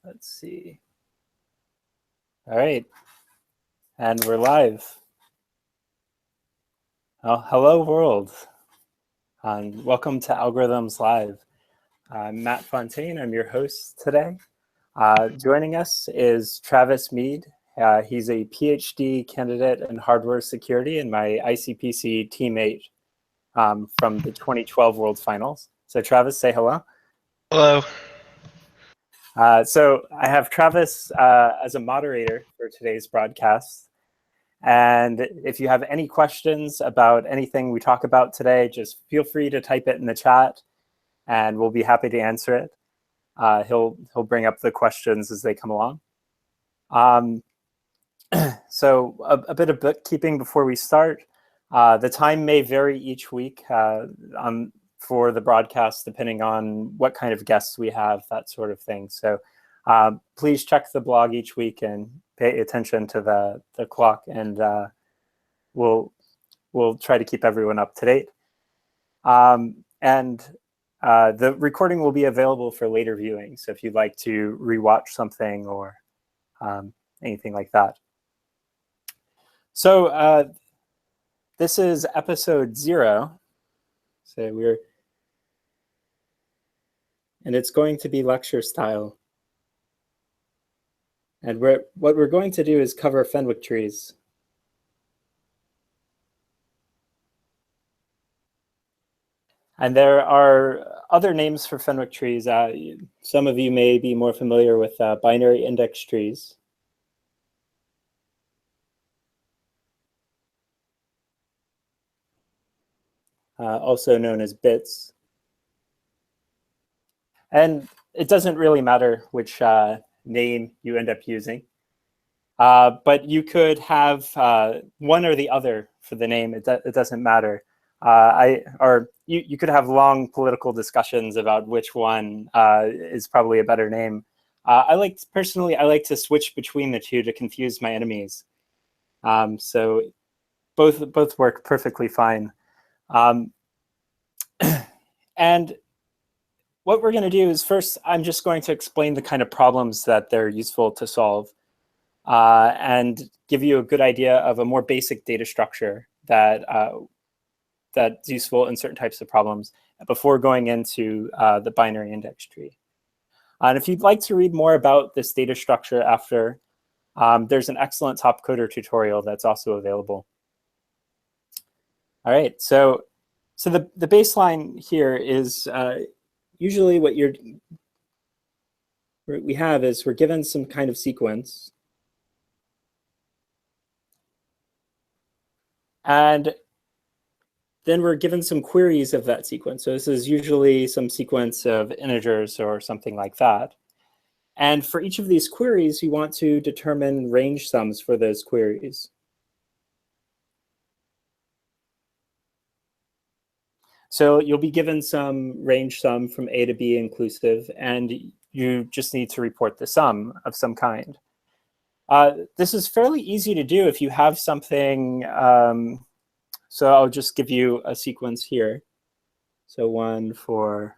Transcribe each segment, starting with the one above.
Let's see. All right, and we're live. Hello, world, and welcome to Algorithms Live. I'm Matt Fontaine. I'm your host today. Joining us is Travis Mead. He's a PhD candidate in hardware security and my ICPC teammate from the 2012 World Finals. So Travis, say hello. Hello. So I have Travis as a moderator for today's broadcast. And if you have any questions about anything we talk about today, just feel free to type it in the chat and we'll be happy to answer it. He'll bring up the questions as they come along. So a bit of bookkeeping before we start. The time may vary each week for the broadcast, depending on what kind of guests we have, that sort of thing. So please check the blog each week and pay attention to the clock, and we'll try to keep everyone up to date. And the recording will be available for later viewing. So if you'd like to rewatch something or anything like that. So this is episode 0. So and it's going to be lecture style. And what we're going to do is cover Fenwick trees. And there are other names for Fenwick trees. Some of you may be more familiar with binary index trees. Also known as bits. And it doesn't really matter which name you end up using. But you could have one or the other for the name. It doesn't matter. You could have long political discussions about which one is probably a better name. Personally, I like to switch between the two to confuse my enemies. So both work perfectly fine. And what we're going to do is first, I'm just going to explain the kind of problems that they're useful to solve and give you a good idea of a more basic data structure that's useful in certain types of problems before going into the binary index tree. And if you'd like to read more about this data structure after, there's an excellent Topcoder tutorial that's also available. All right, so the baseline here is usually what we have is we're given some kind of sequence. And then we're given some queries of that sequence. So this is usually some sequence of integers or something like that. And for each of these queries, you want to determine range sums for those queries. So you'll be given some range sum from A to B inclusive, and you just need to report the sum of some kind. This is fairly easy to do if you have something. So I'll just give you a sequence here. So 1, 4,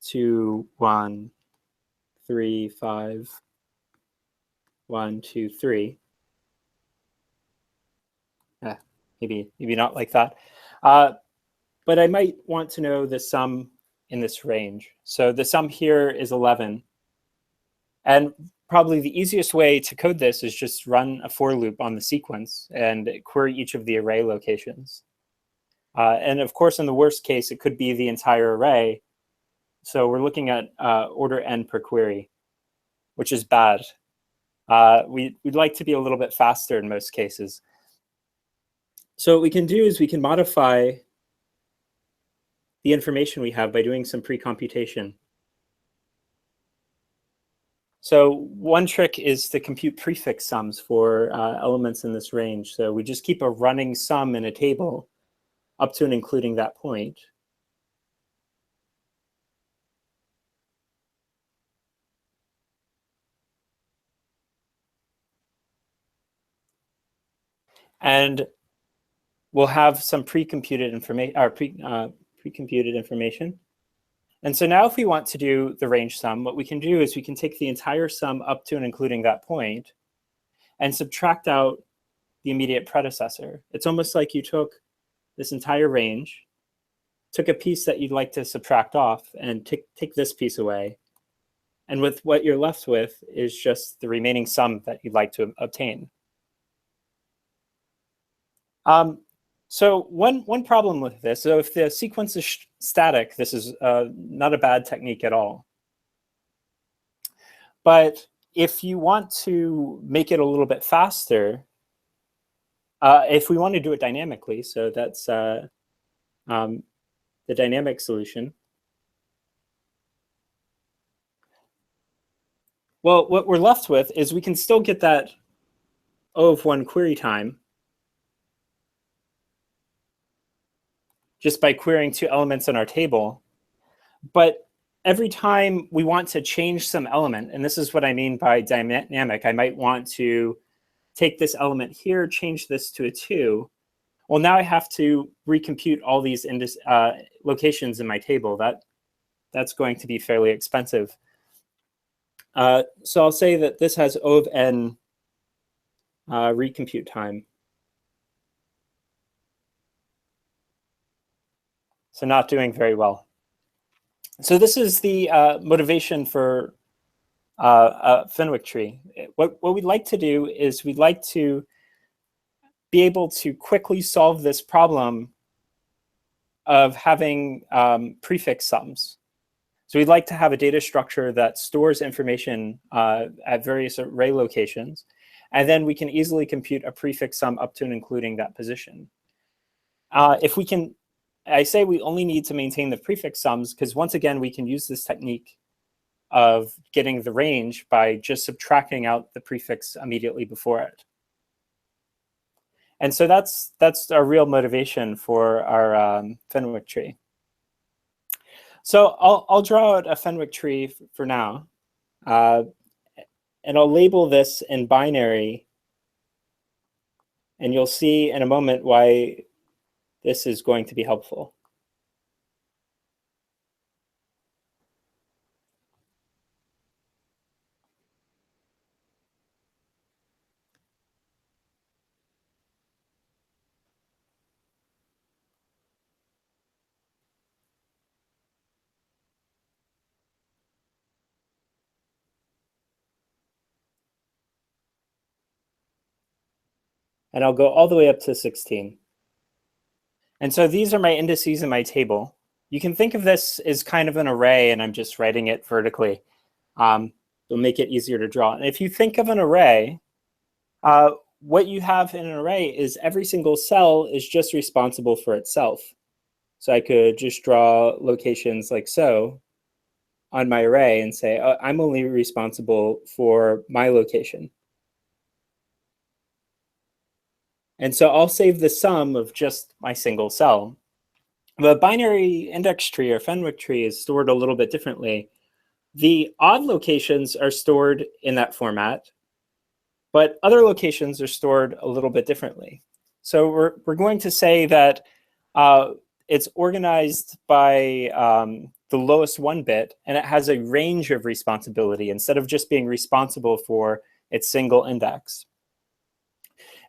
2, 1, 3, 5, 1, 2, 3. Maybe not like that. But I might want to know the sum in this range. So the sum here is 11. And probably the easiest way to code this is just run a for loop on the sequence and query each of the array locations. And of course, in the worst case, it could be the entire array. So we're looking at order n per query, which is bad. We'd like to be a little bit faster in most cases. So what we can do is we can modify the information we have by doing some pre-computation. So one trick is to compute prefix sums for elements in this range. So we just keep a running sum in a table up to and including that point. And we'll have some pre-computed information, pre-computed information. And so now if we want to do the range sum, what we can do is we can take the entire sum up to and including that point and subtract out the immediate predecessor. It's almost like you took this entire range, took a piece that you'd like to subtract off, and take this piece away. And with what you're left with is just the remaining sum that you'd like to obtain. So one problem with this, so if the sequence is static, this is not a bad technique at all. But if you want to make it a little bit faster, if we want to do it dynamically, so that's the dynamic solution. Well, what we're left with is we can still get that O of 1 query time just by querying 2 elements in our table. But every time we want to change some element, and this is what I mean by dynamic, I might want to take this element here, change this to a 2. Well, now I have to recompute all these locations in my table. That's going to be fairly expensive. So I'll say that this has O of n recompute time. So not doing very well. So this is the motivation for a Fenwick tree. What we'd like to do is we'd like to be able to quickly solve this problem of having prefix sums. So we'd like to have a data structure that stores information at various array locations, and then we can easily compute a prefix sum up to and including that position. If we can, I say we only need to maintain the prefix sums because once again, we can use this technique of getting the range by just subtracting out the prefix immediately before it. And so that's our real motivation for our Fenwick tree. So I'll draw out a Fenwick tree for now, and I'll label this in binary, and you'll see in a moment why this is going to be helpful. And I'll go all the way up to 16. And so these are my indices in my table. You can think of this as kind of an array, and I'm just writing it vertically. It'll make it easier to draw. And if you think of an array, what you have in an array is every single cell is just responsible for itself. So I could just draw locations like so on my array and say, oh, I'm only responsible for my location. And so I'll save the sum of just my single cell. The binary index tree or Fenwick tree is stored a little bit differently. The odd locations are stored in that format, but other locations are stored a little bit differently. So we're going to say that it's organized by the lowest 1 bit, and it has a range of responsibility instead of just being responsible for its single index.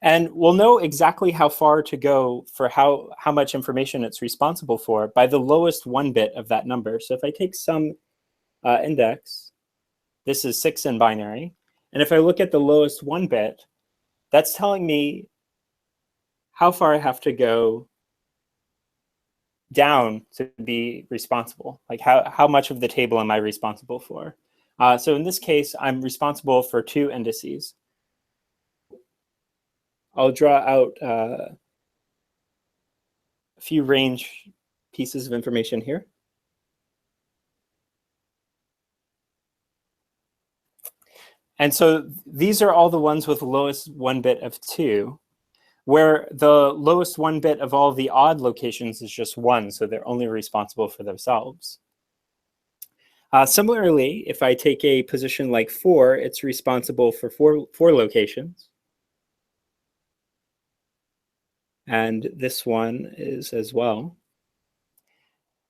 And we'll know exactly how far to go for how much information it's responsible for by the lowest 1 bit of that number. So if I take some index, this is 6 in binary. And if I look at the lowest 1 bit, that's telling me how far I have to go down to be responsible. Like how much of the table am I responsible for? So in this case, I'm responsible for 2 indices. I'll draw out a few range pieces of information here. And so these are all the ones with the lowest 1 bit of 2, where the lowest 1 bit of all the odd locations is just 1, so they're only responsible for themselves. Similarly, if I take a position like 4, it's responsible for four locations. And this one is as well.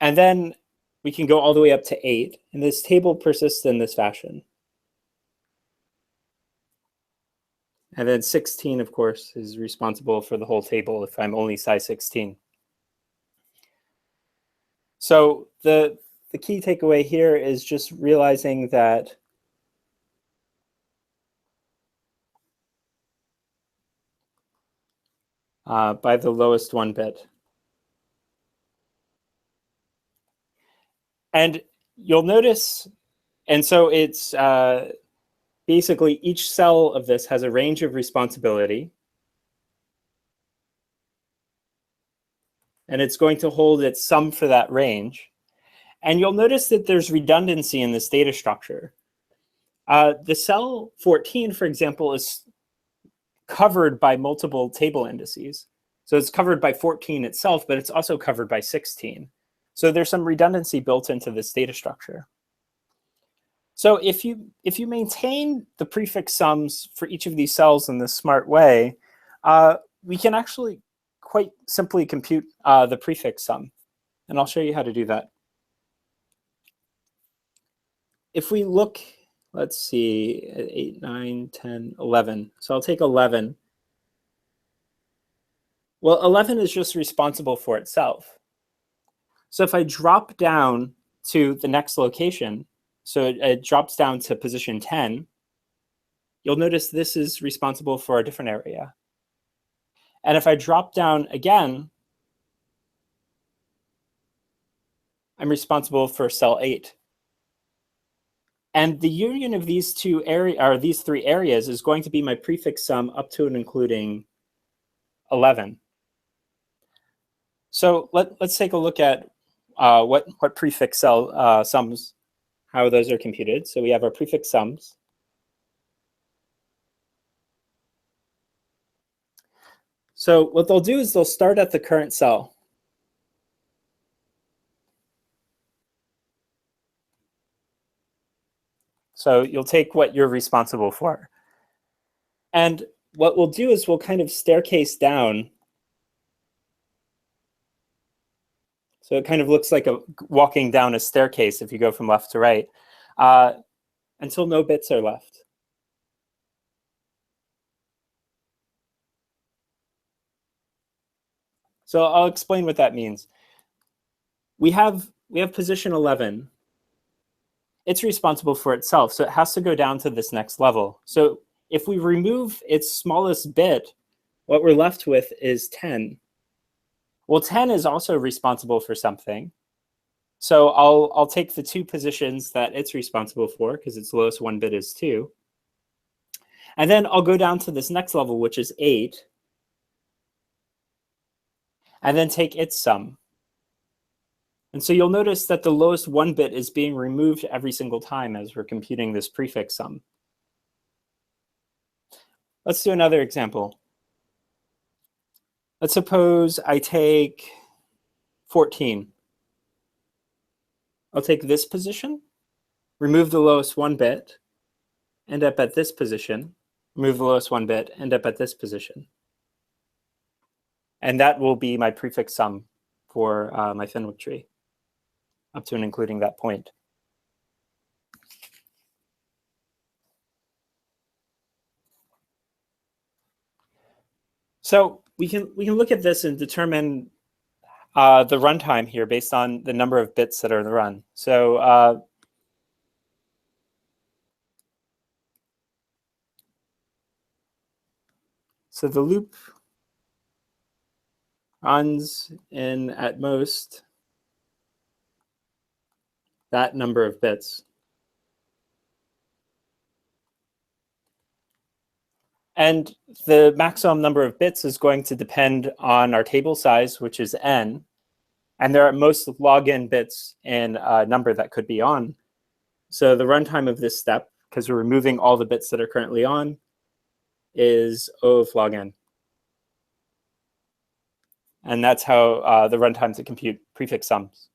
And then we can go all the way up to 8, and this table persists in this fashion. And then 16, of course, is responsible for the whole table if I'm only size 16. So the key takeaway here is just realizing that by the lowest 1 bit. And you'll notice, and so it's basically each cell of this has a range of responsibility. And it's going to hold its sum for that range. And you'll notice that there's redundancy in this data structure. The cell 14, for example, is covered by multiple table indices. So it's covered by 14 itself, but it's also covered by 16. So there's some redundancy built into this data structure. So if you maintain the prefix sums for each of these cells in this smart way, we can actually quite simply compute the prefix sum. And I'll show you how to do that. If we look, let's see, at 8, 9, 10, 11. So I'll take 11. Well, 11 is just responsible for itself. So if I drop down to the next location, so it drops down to position 10, you'll notice this is responsible for a different area. And if I drop down again, I'm responsible for cell 8. And the union of these two areas, or these 3 areas, is going to be my prefix sum up to and including 11. So let's take a look at what prefix cell sums, how those are computed. So we have our prefix sums. So what they'll do is they'll start at the current cell. So you'll take what you're responsible for. And what we'll do is we'll kind of staircase down. So it kind of looks like walking down a staircase if you go from left to right, until no bits are left. So I'll explain what that means. We have position 11. It's responsible for itself, so it has to go down to this next level. So if we remove its smallest bit, what we're left with is 10. Well, 10 is also responsible for something. So I'll take the 2 positions that it's responsible for, because its lowest 1 bit is 2. And then I'll go down to this next level, which is 8, and then take its sum. And so you'll notice that the lowest 1 bit is being removed every single time as we're computing this prefix sum. Let's do another example. Let's suppose I take 14. I'll take this position, remove the lowest 1 bit, end up at this position, remove the lowest 1 bit, end up at this position. And that will be my prefix sum for my Fenwick tree, up to and including that point. So we can look at this and determine the runtime here based on the number of bits that are in the run. So so the loop runs in at most that number of bits. And the maximum number of bits is going to depend on our table size, which is n. And there are most log n bits in a number that could be on. So the runtime of this step, because we're removing all the bits that are currently on, is O of log n. And that's how the runtime to compute prefix sums.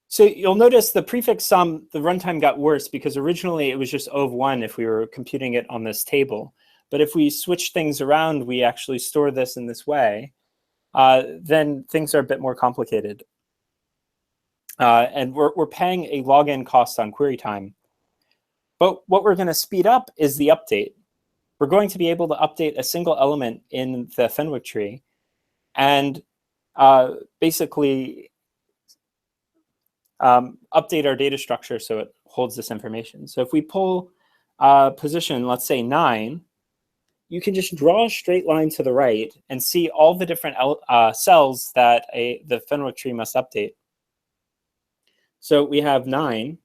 So you'll notice the prefix sum, the runtime got worse because originally it was just O of 1 if we were computing it on this table. But if we switch things around, we actually store this in this way. then things are a bit more complicated. And we're paying a log n cost on query time. But what we're going to speed up is the update. We're going to be able to update a single element in the Fenwick tree and basically update our data structure so it holds this information. So if we pull position, let's say 9, you can just draw a straight line to the right and see all the different cells that the Fenwick tree must update. So we have 9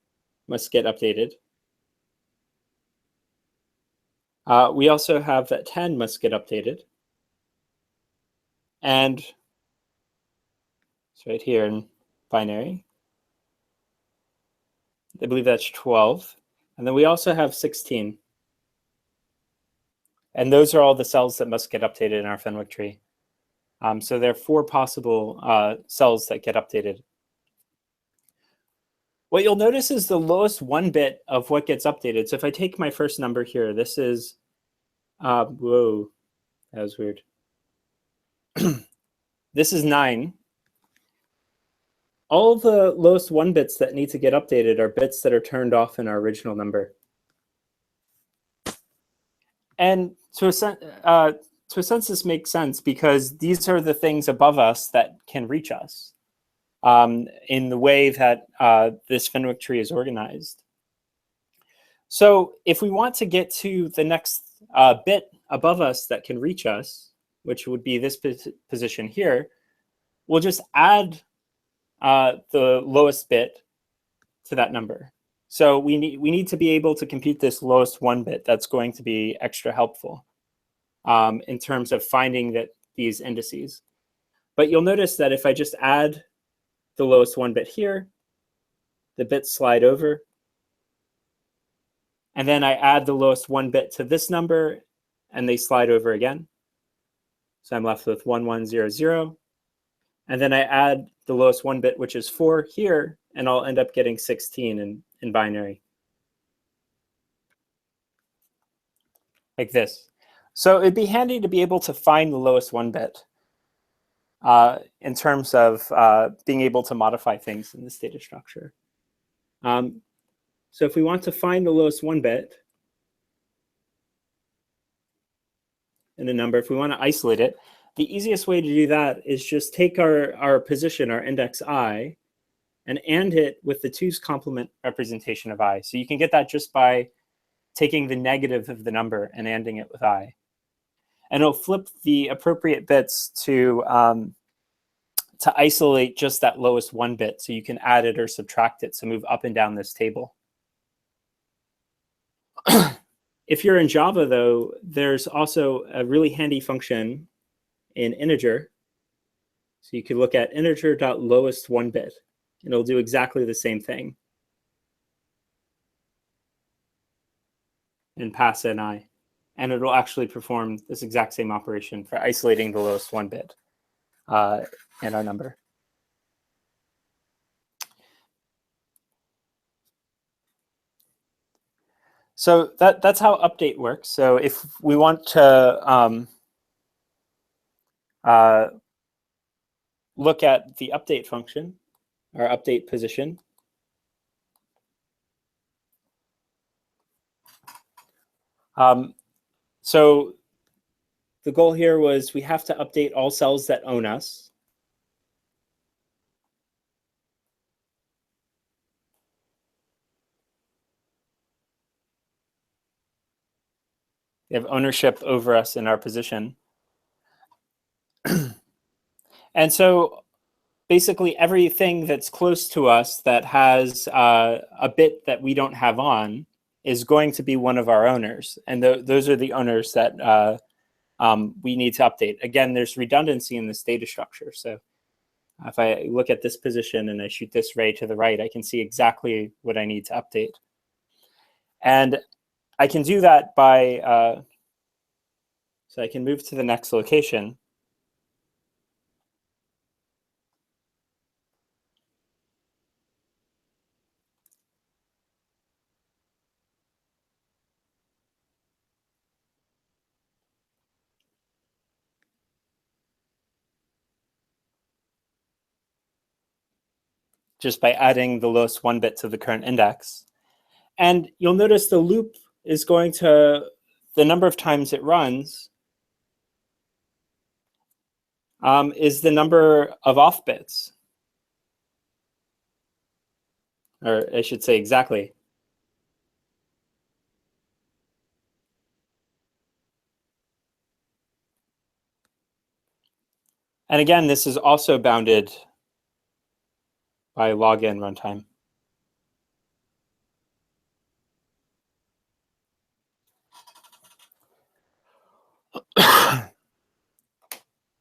must get updated. We also have that 10 must get updated. And it's right here in binary. I believe that's 12. And then we also have 16. And those are all the cells that must get updated in our Fenwick tree. So there are 4 possible cells that get updated. What you'll notice is the lowest 1 bit of what gets updated. So if I take my first number here, this is, whoa, that was weird. This is 9. All the lowest 1 bits that need to get updated are bits that are turned off in our original number. And to a sense, this makes sense because these are the things above us that can reach us in the way that this Fenwick tree is organized. So if we want to get to the next bit above us that can reach us, which would be this position here, we'll just add the lowest bit to that number. So we need to be able to compute this lowest 1 bit. That's going to be extra helpful in terms of finding these indices. But you'll notice that if I just add the lowest 1 bit here, the bits slide over. And then I add the lowest 1 bit to this number, and they slide over again. So I'm left with 1, 1, 0, 0. And then I add the lowest 1 bit, which is 4 here, and I'll end up getting 16 in binary. Like this. So it'd be handy to be able to find the lowest 1 bit in terms of being able to modify things in this data structure. So if we want to find the lowest 1 bit in a number, if we want to isolate it, the easiest way to do that is just take our position, our index I, and AND it with the 2's complement representation of I. So you can get that just by taking the negative of the number and ANDing it with I. And it'll flip the appropriate bits to isolate just that lowest 1 bit, so you can add it or subtract it, so move up and down this table. If you're in Java, though, there's also a really handy function in integer. So you could look at integer.lowest 1 bit, and it'll do exactly the same thing. And pass in I. And it'll actually perform this exact same operation for isolating the lowest 1 bit in our number. So that's how update works. So if we want to look at the update function, our update position, so the goal here was we have to update all cells that own us. They have ownership over us in our position. And so basically everything that's close to us that has a bit that we don't have on is going to be one of our owners. And those are the owners that we need to update. Again, there's redundancy in this data structure. So if I look at this position and I shoot this ray to the right, I can see exactly what I need to update. And I can do that by, so I can move to the next location. just by adding the lowest one bit to the current index. And you'll notice the loop is going to, the number of times it runs is the number of off bits. Or I should say exactly. And again, this is also bounded by log n runtime.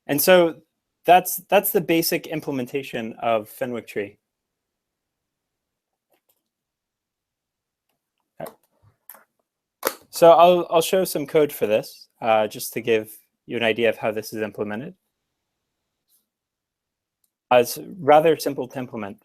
And so that's the basic implementation of Fenwick tree. So I'll show some code for this, just to give you an idea of how this is implemented. It's rather simple to implement.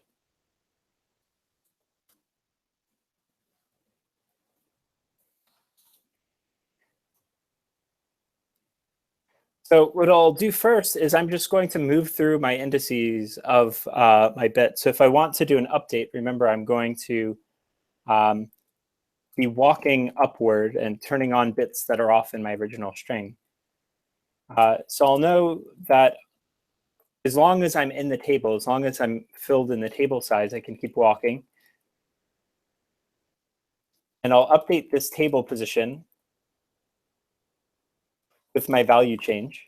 So what I'll do first is I'm just going to move through my indices of my bit. So if I want to do an update, remember I'm going to be walking upward and turning on bits that are off in my original string. So I'll know that as long as I'm in the table, as long as I'm filled in the table size, I can keep walking. And I'll update this table position with my value change.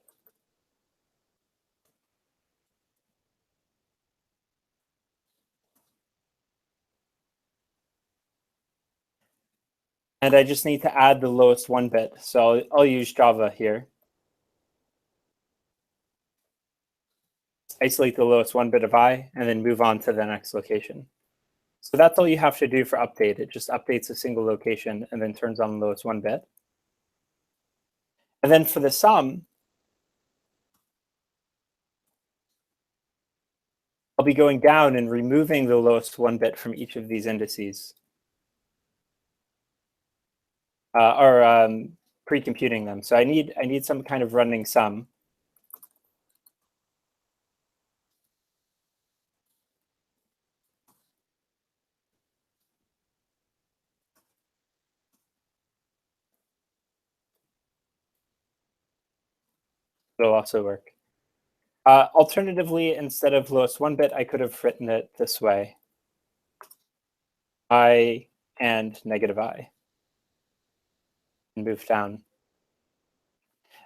And I just need to add the lowest one bit. So I'll use Java here. Isolate the lowest one bit of I, and then move on to the next location. So that's all you have to do for update. It just updates a single location and then turns on the lowest one bit. And then for the sum, I'll be going down and removing the lowest one bit from each of these indices. Or pre-computing them. So I need some kind of running sum. It'll also work. Alternatively, instead of lowest one bit, I could have written it this way: I and negative I, and move down.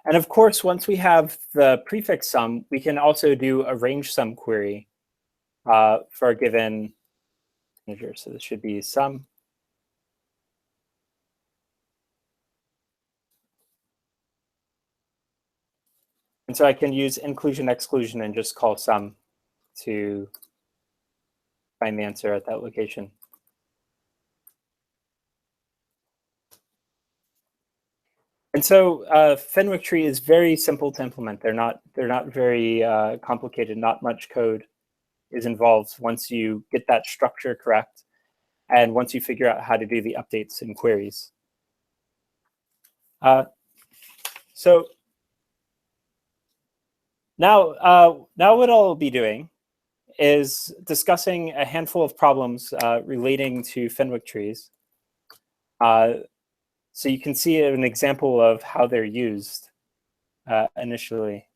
And of course, once we have the prefix sum, we can also do a range sum query for a given integer. So this should be sum. And so I can use inclusion exclusion and just call sum to find the answer at that location. And so Fenwick tree is very simple to implement. They're not very complicated. Not much code is involved once you get that structure correct, and once you figure out how to do the updates and queries. So now what I'll be doing is discussing a handful of problems relating to Fenwick trees. So you can see an example of how they're used initially.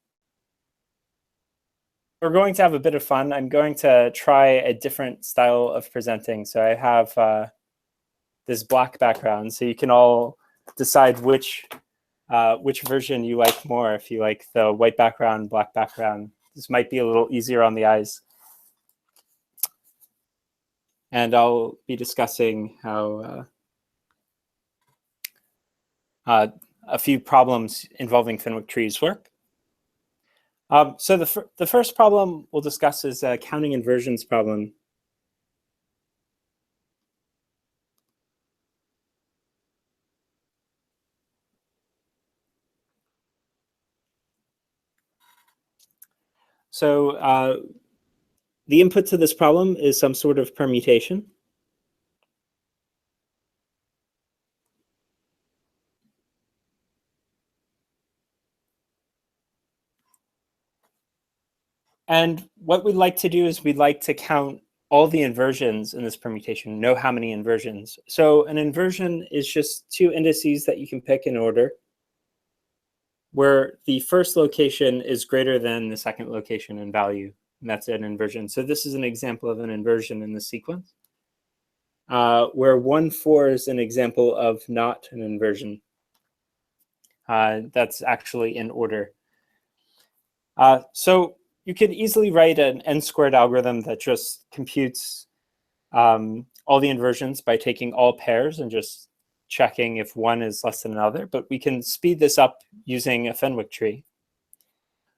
We're going to have a bit of fun. I'm going to try a different style of presenting. So I have this black background, so you can all decide which version you like more. If you like the white background, black background, this might be a little easier on the eyes. And I'll be discussing how a few problems involving Fenwick trees work. So the first problem we'll discuss is a counting inversions problem. So the input to this problem is some sort of permutation. And what we'd like to do is we'd like to count all the inversions in this permutation, know how many inversions. So an inversion is just two indices that you can pick in order, where the first location is greater than the second location in value, and that's an inversion. So this is an example of an inversion in the sequence, where 1, 4 is an example of not an inversion. That's actually in order. So you could easily write an n-squared algorithm that just computes all the inversions by taking all pairs and just checking if one is less than another, but we can speed this up using a Fenwick tree.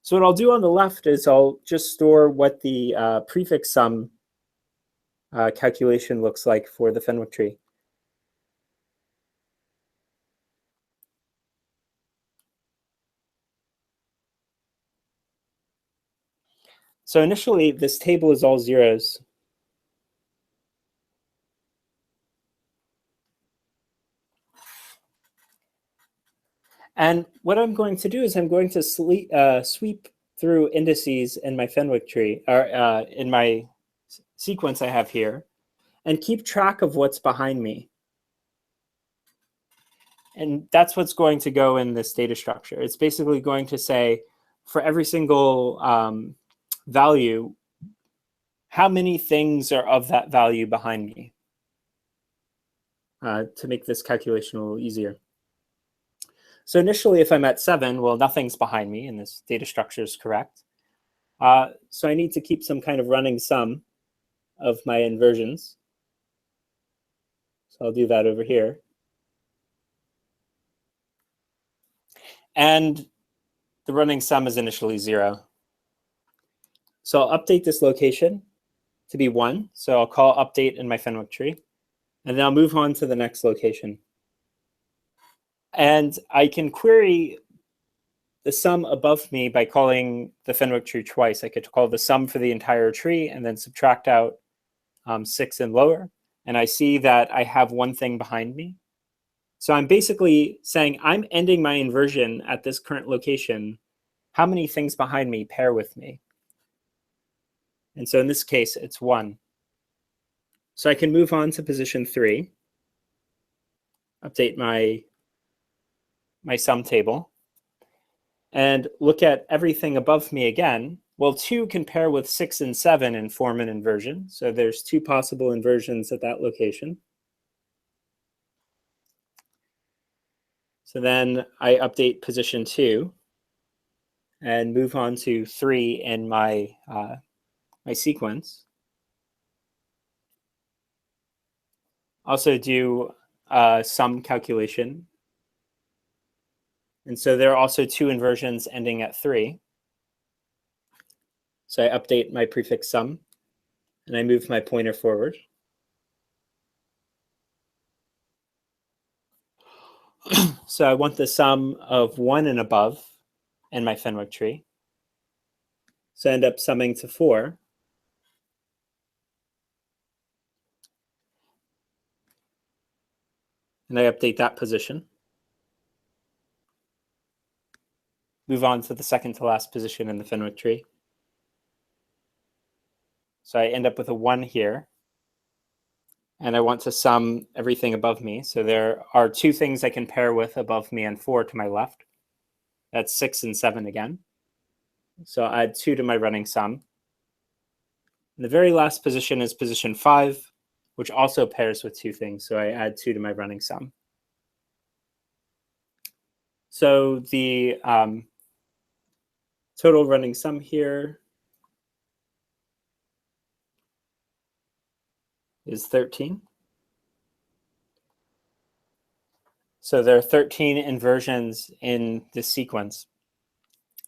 So what I'll do on the left is I'll just store what the prefix sum calculation looks like for the Fenwick tree. So initially, this table is all zeros. And what I'm going to do is I'm going to sweep through indices in my Fenwick tree, or in my sequence I have here, and keep track of what's behind me. And that's what's going to go in this data structure. It's basically going to say, for every single value, how many things are of that value behind me, to make this calculation a little easier. So initially, if I'm at 7, well, nothing's behind me, and this data structure is correct. So I need to keep some kind of running sum of my inversions. So I'll do that over here. And the running sum is initially 0. So I'll update this location to be 1. So I'll call update in my Fenwick tree. And then I'll move on to the next location. And I can query the sum above me by calling the Fenwick tree twice. I could call the sum for the entire tree and then subtract out 6 and lower. And I see that I have one thing behind me. So I'm basically saying I'm ending my inversion at this current location. How many things behind me pair with me? And so in this case, it's 1. So I can move on to position 3, update my sum table, and look at everything above me again. Well, 2 can pair with 6 and 7 and form an inversion. So there's 2 possible inversions at that location. So then I update position 2 and move on to 3 in my sequence. Also do sum calculation. And so there are also 2 inversions ending at 3. So I update my prefix sum, and I move my pointer forward. So I want the sum of 1 and above in my Fenwick tree. So I end up summing to 4. And I update that position. Move on to the second to last position in the Fenwick tree. So I end up with a 1 here. And I want to sum everything above me. So there are 2 things I can pair with above me and 4 to my left. That's 6 and 7 again. So I add 2 to my running sum. And the very last position is position 5, which also pairs with 2 things. So I add 2 to my running sum. So the total running sum here is 13. So there are 13 inversions in this sequence.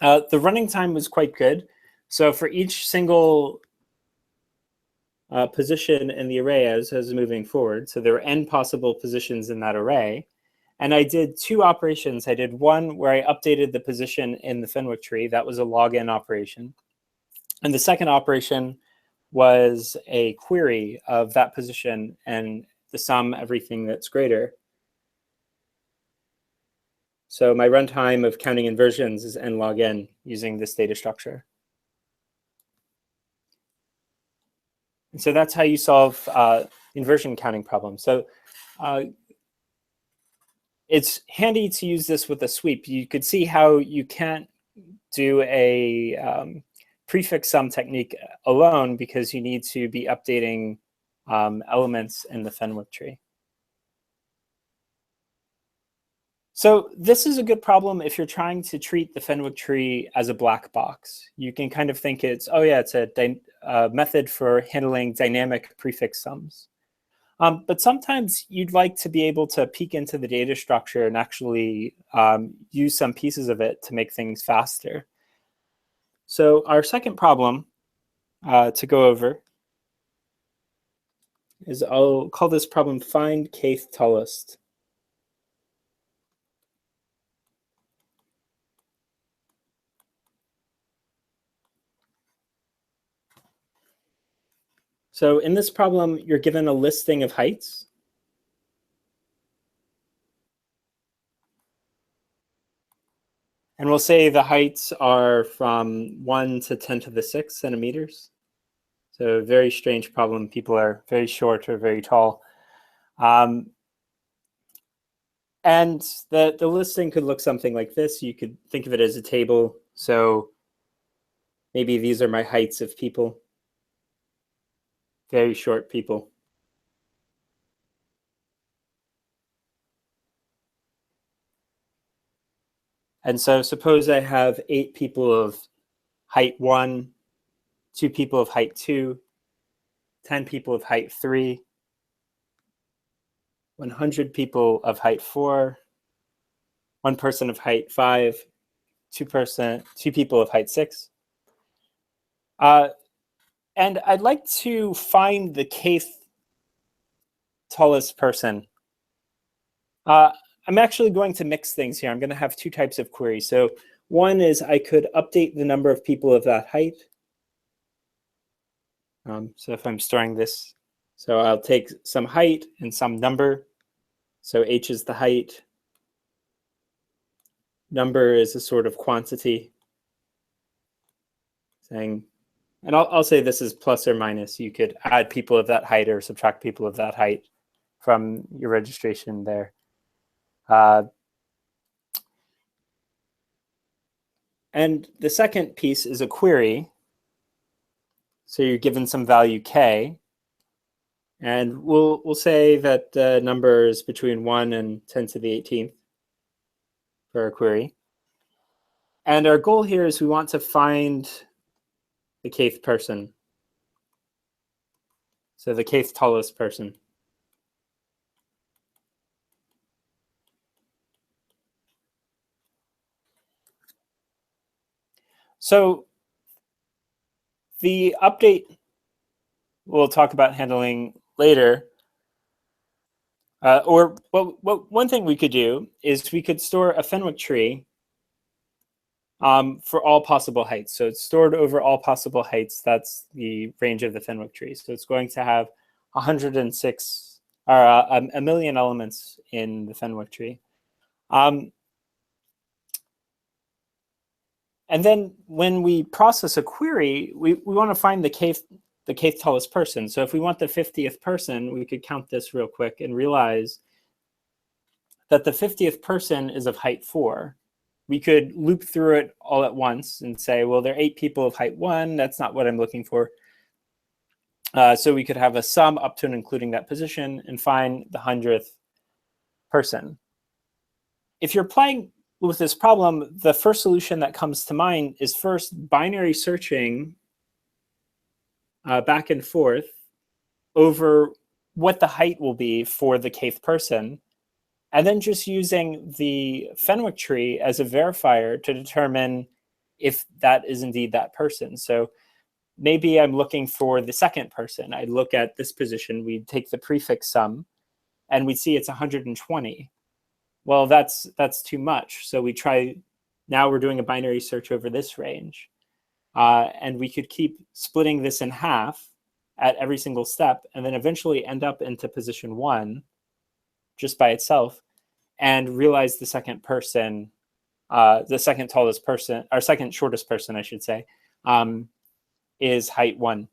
The running time was quite good. So for each single position in the array as moving forward, so there were n possible positions in that array, and I did 2 operations. I did one where I updated the position in the Fenwick tree. That was a log n operation. And the second operation was a query of that position and the sum everything that's greater. So my runtime of counting inversions is n log n using this data structure. And so that's how you solve inversion counting problem. So it's handy to use this with a sweep. You could see how you can't do a prefix sum technique alone because you need to be updating elements in the Fenwick tree. So this is a good problem if you're trying to treat the Fenwick tree as a black box. You can kind of think it's, oh yeah, it's a method for handling dynamic prefix sums. But sometimes you'd like to be able to peek into the data structure and actually use some pieces of it to make things faster. So our second problem to go over is, I'll call this problem find kth tallest. So in this problem, you're given a listing of heights. And we'll say the heights are from 1 to 10 to the 6 centimeters. So a very strange problem. People are very short or very tall. And the listing could look something like this. You could think of it as a table. So maybe these are my heights of people. Very short people. And so suppose I have 8 people of height 1, 2 people of height 2, 10 people of height 3, 100 people of height 4, 1 person of height 5, 2 people of height 6. And I'd like to find the kth tallest person. I'm actually going to mix things here. I'm going to have 2 types of queries. So one is I could update the number of people of that height. So if I'm storing this, so I'll take some height and some number. So h is the height. Number is a sort of quantity. Saying, and I'll say this is plus or minus. You could add people of that height or subtract people of that height from your registration there. And the second piece is a query. So you're given some value k. And we'll say that the number is between 1 and 10 to the 18th for our query. And our goal here is we want to find the kth person. So the kth tallest person. So the update we'll talk about handling later. One thing we could do is we could store a Fenwick tree for all possible heights. So it's stored over all possible heights. That's the range of the Fenwick tree. So it's going to have 106 or a million elements in the Fenwick tree. And then when we process a query, we want to find the kth tallest person. So if we want the 50th person, we could count this real quick and realize that the 50th person is of height 4. We could loop through it all at once and say, well, there are 8 people of height 1. That's not what I'm looking for. So we could have a sum up to and including that position and find the 100th person. If you're playing with this problem, the first solution that comes to mind is first binary searching back and forth over what the height will be for the kth person, and then just using the Fenwick tree as a verifier to determine if that is indeed that person. So maybe I'm looking for the second person. I'd look at this position, we'd take the prefix sum, and we'd see it's 120. Well, that's too much. So we try, now we're doing a binary search over this range. And we could keep splitting this in half at every single step, and then eventually end up into position 1 just by itself, and realize the second person, the second tallest person, or second shortest person, I should say, is height 1.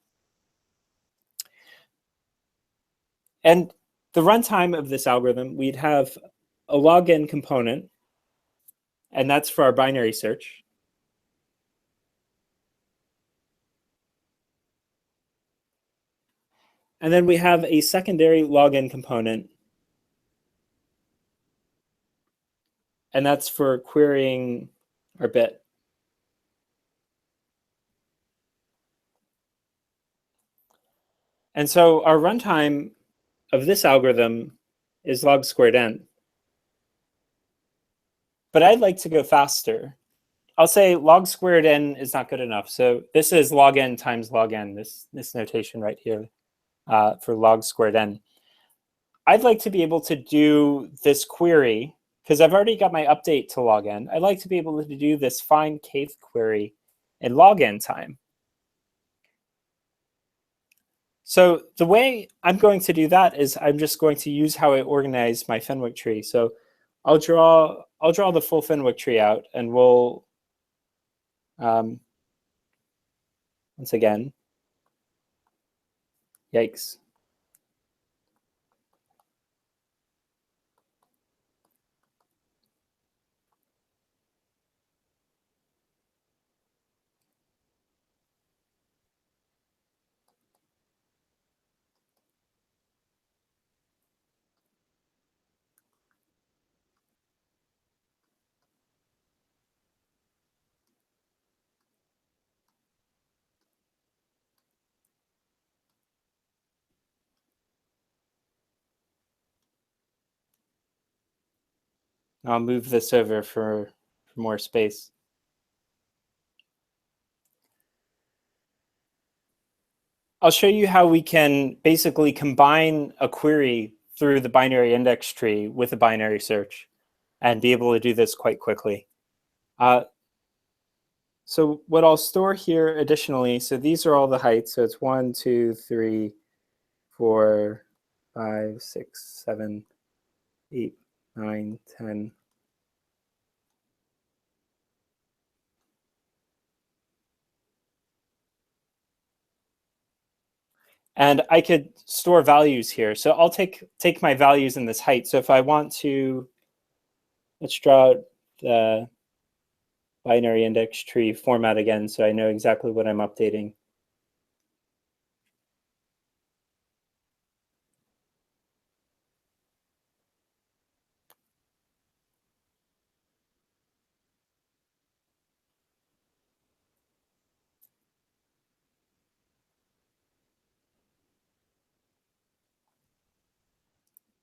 And the runtime of this algorithm, we'd have a log n component, and that's for our binary search. And then we have a secondary log n component, and that's for querying our bit. And so our runtime of this algorithm is log squared n. But I'd like to go faster. I'll say log squared n is not good enough. So this is log n times log n, this notation right here for log squared n. I'd like to be able to do this query, because I've already got my update to log n. I'd like to be able to do this find kth query in log n time. So the way I'm going to do that is I'm just going to use how I organize my Fenwick tree. So I'll draw the full Fenwick tree out, and we'll once again, yikes. I'll move this over for more space. I'll show you how we can basically combine a query through the binary index tree with a binary search and be able to do this quite quickly. So what I'll store here additionally, so these are all the heights. So it's 1, 2, 3, 4, 5, 6, 7, 8, 9, 10. And I could store values here. So I'll take my values in this height. So if I want to, let's draw out the binary index tree format again so I know exactly what I'm updating.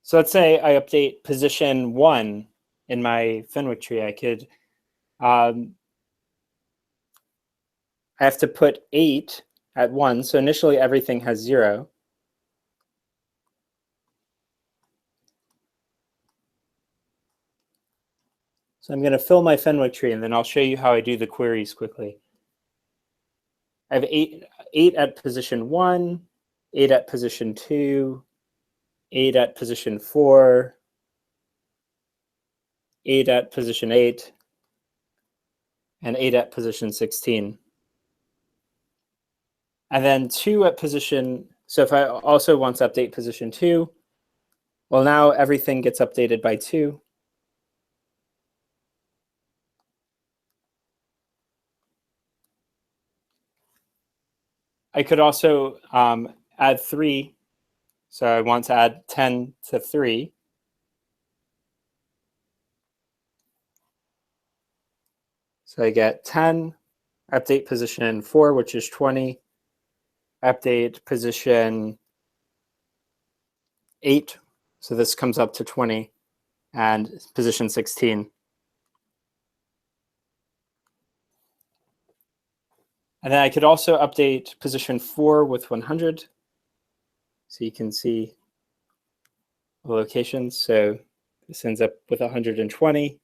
So let's say I update position 1 in my Fenwick tree. I could, I have to put 8 at 1. So initially everything has 0. So I'm going to fill my Fenwick tree, and then I'll show you how I do the queries quickly. I have 8 at position 1, 8 at position 2, 8 at position 4, 8 at position 8, and 8 at position 16. And then 2 at position, so if I also want to update position 2, well, now everything gets updated by 2. I could also add 3. So I want to add 10 to 3. So I get 10, update position 4, which is 20, update position 8. So this comes up to 20, and position 16. And then I could also update position 4 with 100. So you can see the locations. So this ends up with 120.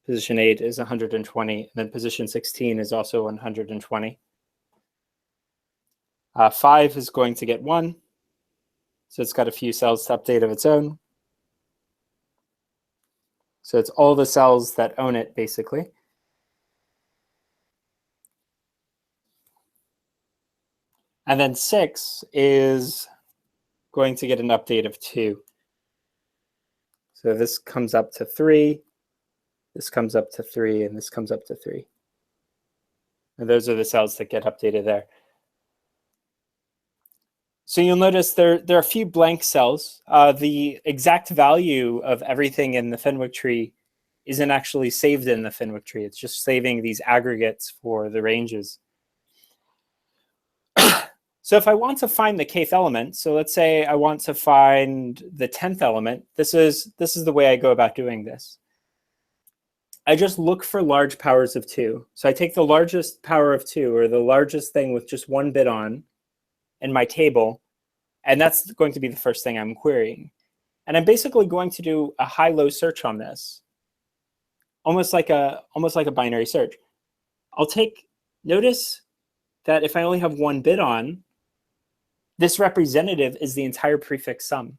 Position 8 is 120, and then position 16 is also 120. 5 is going to get 1. So it's got a few cells to update of its own. So it's all the cells that own it, basically. And then 6 is going to get an update of 2. So this comes up to 3, this comes up to 3, and this comes up to 3. And those are the cells that get updated there. So you'll notice there are a few blank cells. The exact value of everything in the Fenwick tree isn't actually saved in the Fenwick tree. It's just saving these aggregates for the ranges. So if I want to find the kth element, so let's say I want to find the 10th element, this is the way I go about doing this. I just look for large powers of 2. So I take the largest power of 2, or the largest thing with just 1 bit on, in my table, and that's going to be the first thing I'm querying. And I'm basically going to do a high-low search on this, almost like a binary search. Notice that if I only have 1 bit on, this representative is the entire prefix sum.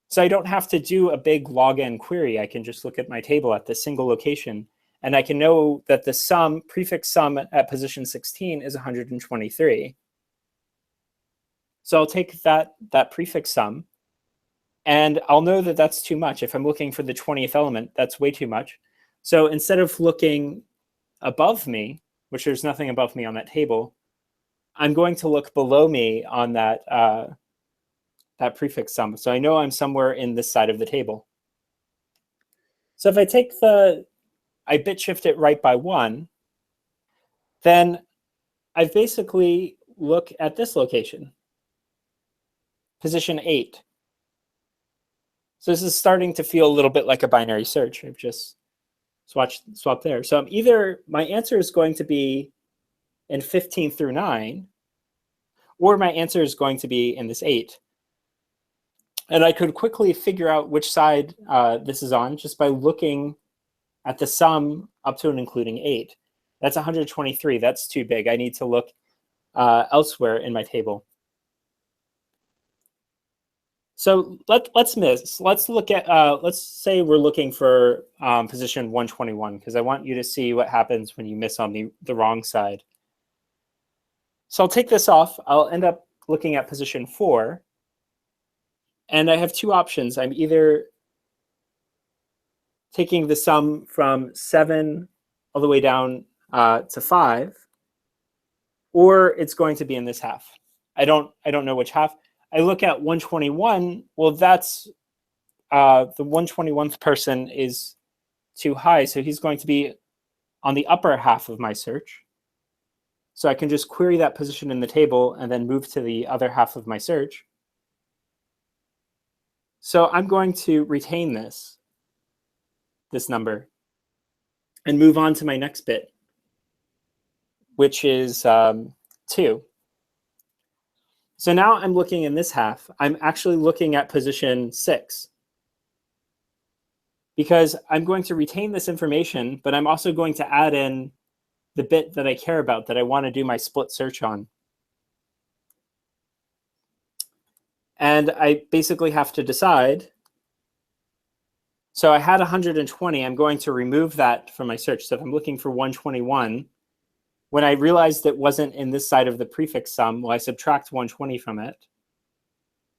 So I don't have to do a big log n query. I can just look at my table at this single location, and I can know that the sum, prefix sum at position 16 is 123. So I'll take that prefix sum, and I'll know that that's too much. If I'm looking for the 20th element, that's way too much. So instead of looking above me, which there's nothing above me on that table, I'm going to look below me on that prefix sum. So I know I'm somewhere in this side of the table. So if I take I bit shift it right by 1, then I basically look at this location, position 8. So this is starting to feel a little bit like a binary search. I've just swapped there. So my answer is going to be in 15 through 9, or my answer is going to be in this 8. And I could quickly figure out which side this is on just by looking at the sum up to and including 8. That's 123. That's too big. I need to look elsewhere in my table. So let's look at, let's say we're looking for position 121, because I want you to see what happens when you miss on the wrong side. So I'll take this off. I'll end up looking at position 4. And I have 2 options. I'm either taking the sum from 7 all the way down to 5, or it's going to be in this half. I don't know which half. I look at 121. Well, that's the 121th person is too high, so he's going to be on the upper half of my search. So I can just query that position in the table and then move to the other half of my search. So I'm going to retain this number and move on to my next bit, which is 2. So now I'm looking in this half. I'm actually looking at position 6, because I'm going to retain this information, but I'm also going to add in the bit that I care about, that I want to do my split search on. And I basically have to decide. So I had 120. I'm going to remove that from my search. So if I'm looking for 121, when I realized it wasn't in this side of the prefix sum, well, I subtract 120 from it,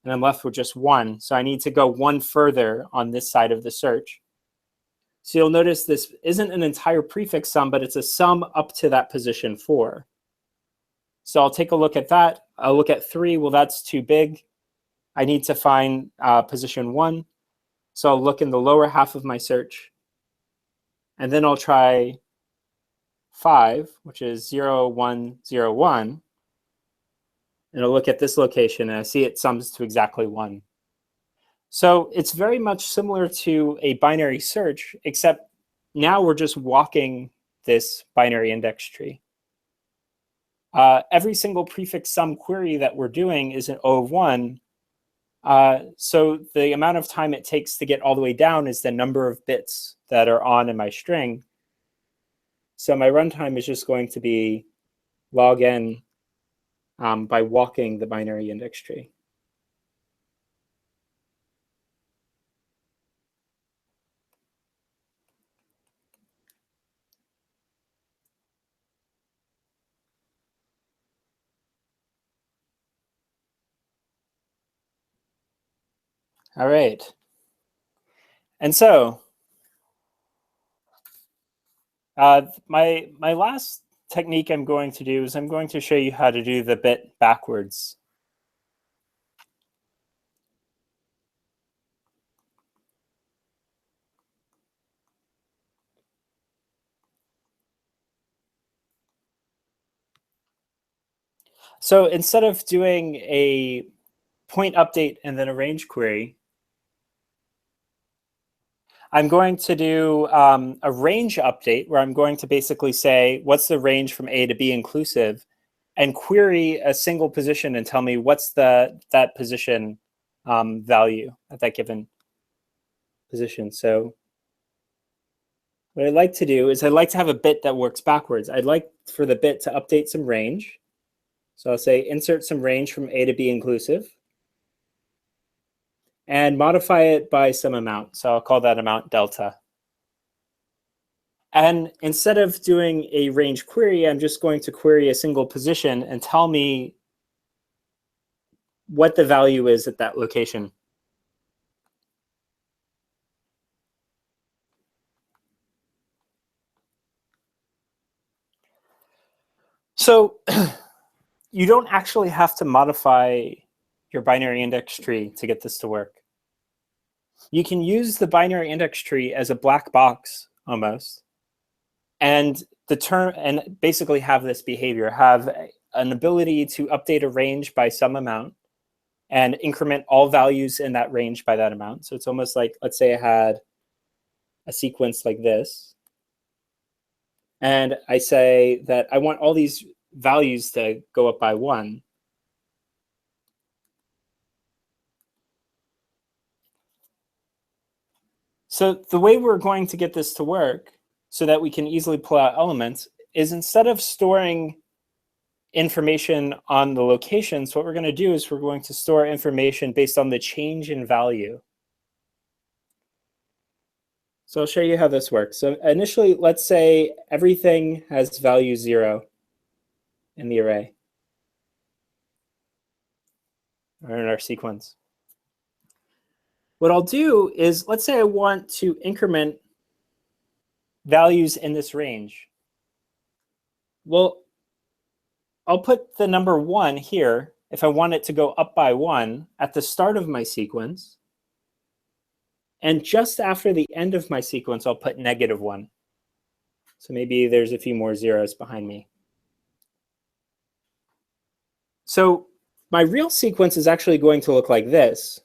and I'm left with just 1. So I need to go 1 further on this side of the search. So you'll notice this isn't an entire prefix sum, but it's a sum up to that position 4. So I'll take a look at that. I'll look at 3. Well, that's too big. I need to find position 1. So I'll look in the lower half of my search. And then I'll try 5, which is 0, 1, 0, 1. And I'll look at this location, and I see it sums to exactly 1. So it's very much similar to a binary search, except now we're just walking this binary index tree. Every single prefix sum query that we're doing is an O of 1. So the amount of time it takes to get all the way down is the number of bits that are on in my string. So my runtime is just going to be log n by walking the binary index tree. All right. And so my last technique I'm going to do is I'm going to show you how to do the bit backwards. So instead of doing a point update and then a range query, I'm going to do a range update where I'm going to basically say, what's the range from A to B inclusive, and query a single position and tell me what's that position value at that given position. So what I'd like to do is I'd like to have a bit that works backwards. I'd like for the bit to update some range. So I'll say insert some range from A to B inclusive and modify it by some amount. So I'll call that amount delta. And instead of doing a range query, I'm just going to query a single position and tell me what the value is at that location. So you don't actually have to modify your binary index tree to get this to work. You can use the binary index tree as a black box almost, and basically have this behavior, have an ability to update a range by some amount and increment all values in that range by that amount. So it's almost like, let's say I had a sequence like this, and I say that I want all these values to go up by 1. So the way we're going to get this to work so that we can easily pull out elements is, instead of storing information on the locations, what we're going to do is we're going to store information based on the change in value. So I'll show you how this works. So initially, let's say everything has value 0 in the array or in our sequence. What I'll do is, let's say I want to increment values in this range. Well, I'll put the number 1 here if I want it to go up by 1 at the start of my sequence. And just after the end of my sequence, I'll put -1. So maybe there's a few more zeros behind me. So my real sequence is actually going to look like this.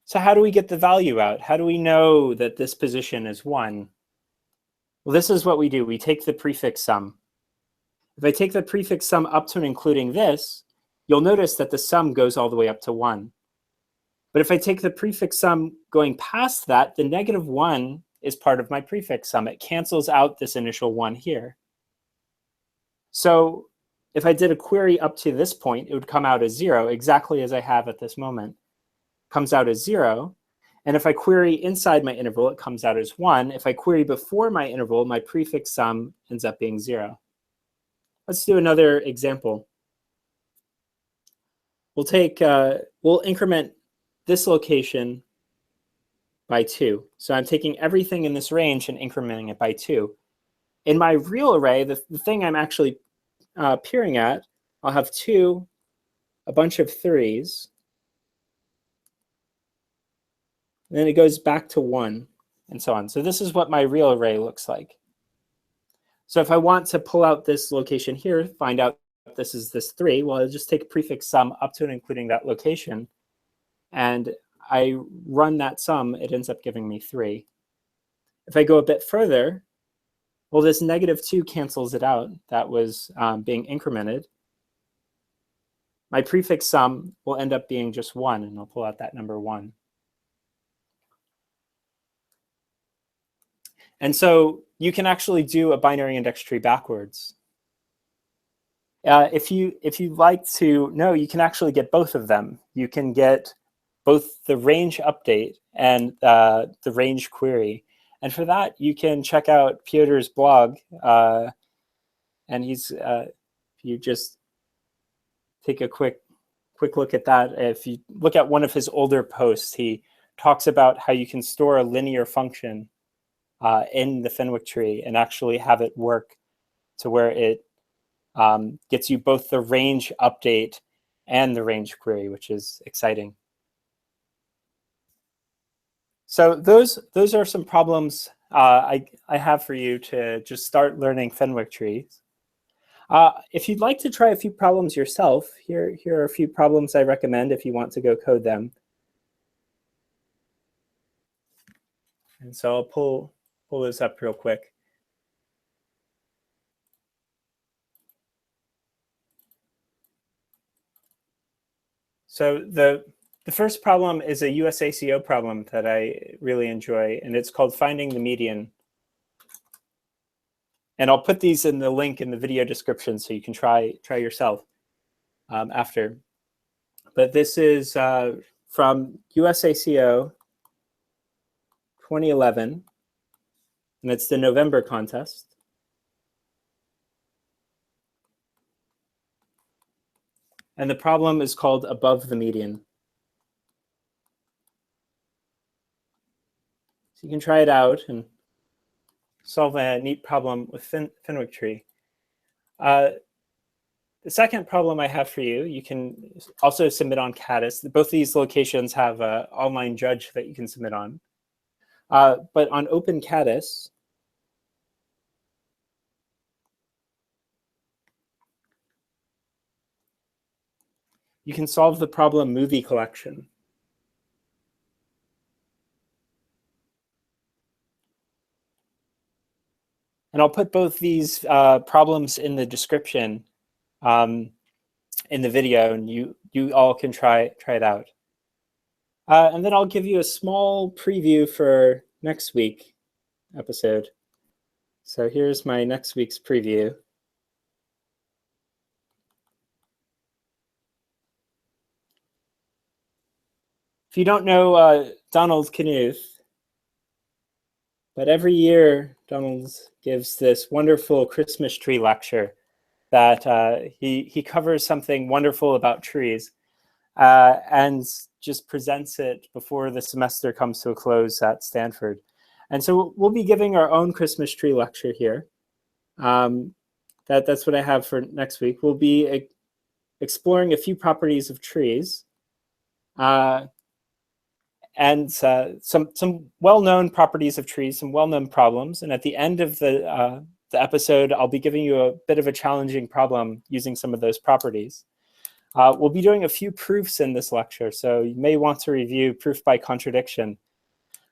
So how do we get the value out? How do we know that this position is 1? Well, this is what we do. We take the prefix sum. If I take the prefix sum up to and including this, you'll notice that the sum goes all the way up to 1. But if I take the prefix sum going past that, the -1 is part of my prefix sum. It cancels out this initial 1 here. So if I did a query up to this point, it would come out as 0, exactly as I have at this moment. Comes out as 0. And if I query inside my interval, it comes out as 1. If I query before my interval, my prefix sum ends up being 0. Let's do another example. We'll increment this location by 2. So I'm taking everything in this range and incrementing it by 2. In my real array, the thing I'm actually peering at, I'll have 2, a bunch of 3s, and then it goes back to 1, and so on. So this is what my real array looks like. So if I want to pull out this location here, find out if this is this 3, well, I'll just take prefix sum up to and including that location, and I run that sum, it ends up giving me 3. If I go a bit further, well, this -2 cancels it out. That was being incremented. My prefix sum will end up being just 1, and I'll pull out that number 1. And so you can actually do a binary index tree backwards. If you'd like to know, you can actually get both of them. You can get both the range update and the range query. And for that, you can check out Piotr's blog. And he's, if you just take a quick look at that, if you look at one of his older posts, he talks about how you can store a linear function in the Fenwick tree and actually have it work to where it gets you both the range update and the range query, which is exciting. So those are some problems I have for you to just start learning Fenwick trees. If you'd like to try a few problems yourself, here are a few problems I recommend if you want to go code them. And so I'll pull those up real quick. So the first problem is a USACO problem that I really enjoy, and it's called finding the median. And I'll put these in the link in the video description so you can try yourself after. But this is from USACO 2011, and it's the November contest. And the problem is called above the median. So you can try it out and solve a neat problem with Fenwick tree. The second problem I have for you, you can also submit on Caddis. Both these locations have an online judge that you can submit on. But on Open Caddis, you can solve the problem movie collection. And I'll put both these problems in the description in the video, and you all can try it out. And then I'll give you a small preview for next week's episode. So here's my next week's preview. If you don't know Donald Knuth, but every year Donald gives this wonderful Christmas tree lecture that he covers something wonderful about trees and just presents it before the semester comes to a close at Stanford. And so we'll be giving our own Christmas tree lecture here. That's what I have for next week. We'll be exploring a few properties of trees and some well-known properties of trees, some well-known problems. And at the end of the episode, I'll be giving you a bit of a challenging problem using some of those properties. We'll be doing a few proofs in this lecture, so you may want to review proof by contradiction.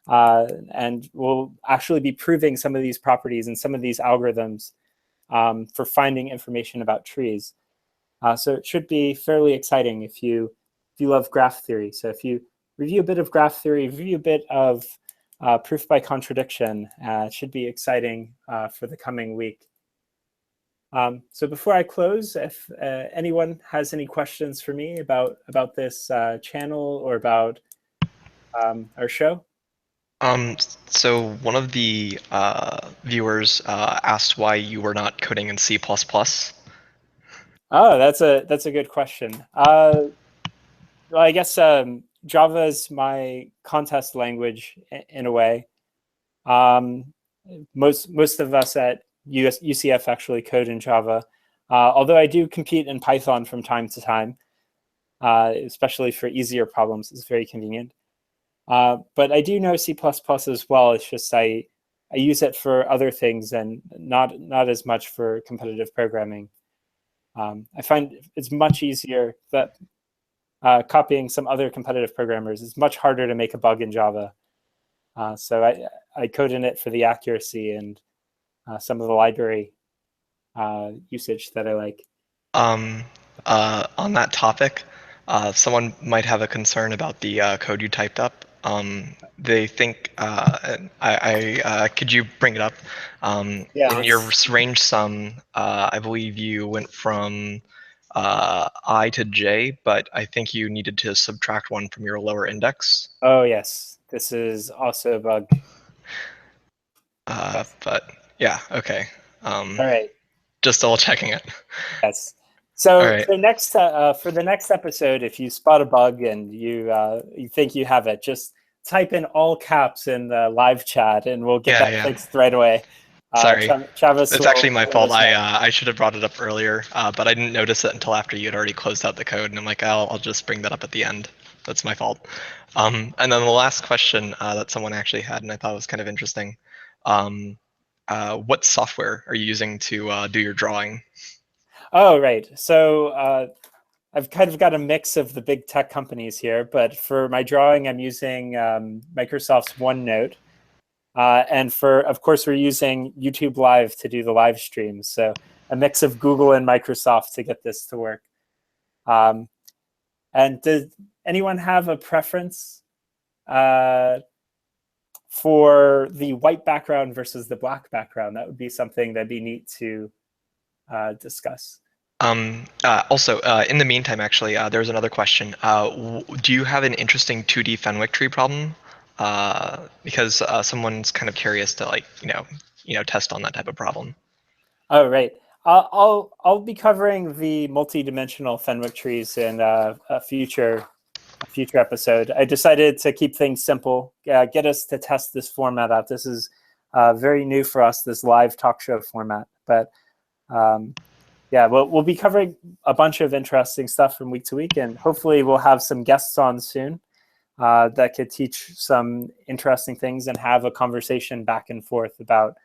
And we'll actually be proving some of these properties and some of these algorithms for finding information about trees. So it should be fairly exciting if you love graph theory. So if you review a bit of graph theory, review a bit of proof by contradiction, it should be exciting for the coming week. So before I close, if anyone has any questions for me about this channel or about our show. So one of the viewers asked why you were not coding in C++. Oh, that's a good question. Well, I guess Java is my contest language in a way. Most of us at UCF actually code in Java, although I do compete in Python from time to time, especially for easier problems. It's very convenient. But I do know C++ as well. It's just I use it for other things and not as much for competitive programming. I find it's much easier that copying some other competitive programmers is much harder to make a bug in Java. So I code in it for the accuracy and some of the library usage that I like. On that topic, someone might have a concern about the code you typed up. They think, could you bring it up? Yeah, in your range sum, I believe you went from I to J, but I think you needed to subtract one from your lower index. Oh, yes. This is also a bug. But yeah, okay. All right. Just double checking it. Yes. So, All right. so next for the next episode, if you spot a bug and you think you have it, just type in all caps in the live chat, and we'll get that Yeah. fixed right away. Sorry. Travis It's will actually my let fault. us know. I should have brought it up earlier, but I didn't notice it until after you had already closed out the code, and I'm like, I'll just bring that up at the end. That's my fault. And then the last question that someone actually had, and I thought was kind of interesting. What software are you using to do your drawing? Oh, right. So I've kind of got a mix of the big tech companies here, but for my drawing, I'm using Microsoft's OneNote. And of course, we're using YouTube Live to do the live streams. So a mix of Google and Microsoft to get this to work. And does anyone have a preference for the white background versus the black background? That would be something that'd be neat to discuss. Also, in the meantime, actually, there's another question. Do you have an interesting 2D Fenwick tree problem? Because someone's kind of curious to test on that type of problem. Oh, right. I'll be covering the multi-dimensional Fenwick trees in a future episode. I decided to keep things simple, get us to test this format out. This is very new for us, this live talk show format. But yeah, we'll be covering a bunch of interesting stuff from week to week, and hopefully we'll have some guests on soon that could teach some interesting things and have a conversation back and forth about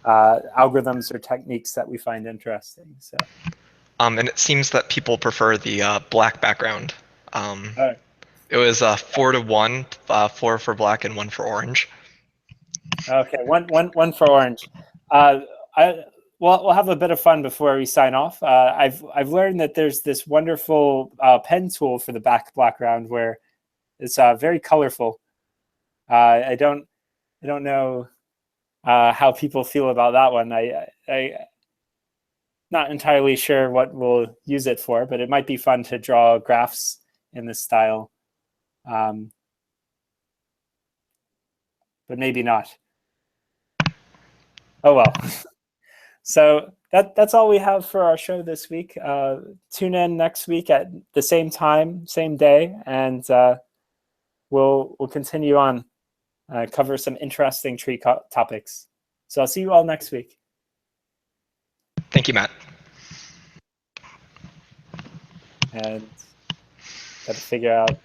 algorithms or techniques that we find interesting. So, and it seems that people prefer the black background. right. It was 4-1, 4 for black and 1 for orange. Okay, one for orange. We'll have a bit of fun before we sign off. I've learned that there's this wonderful pen tool for the background where it's very colorful. I don't know how people feel about that one. I not entirely sure what we'll use it for, but it might be fun to draw graphs in this style. But maybe not. Oh well. So that's all we have for our show this week. Tune in next week at the same time, same day, and we'll continue on, cover some interesting tree topics. So I'll see you all next week. Thank you, Matt. And got to figure out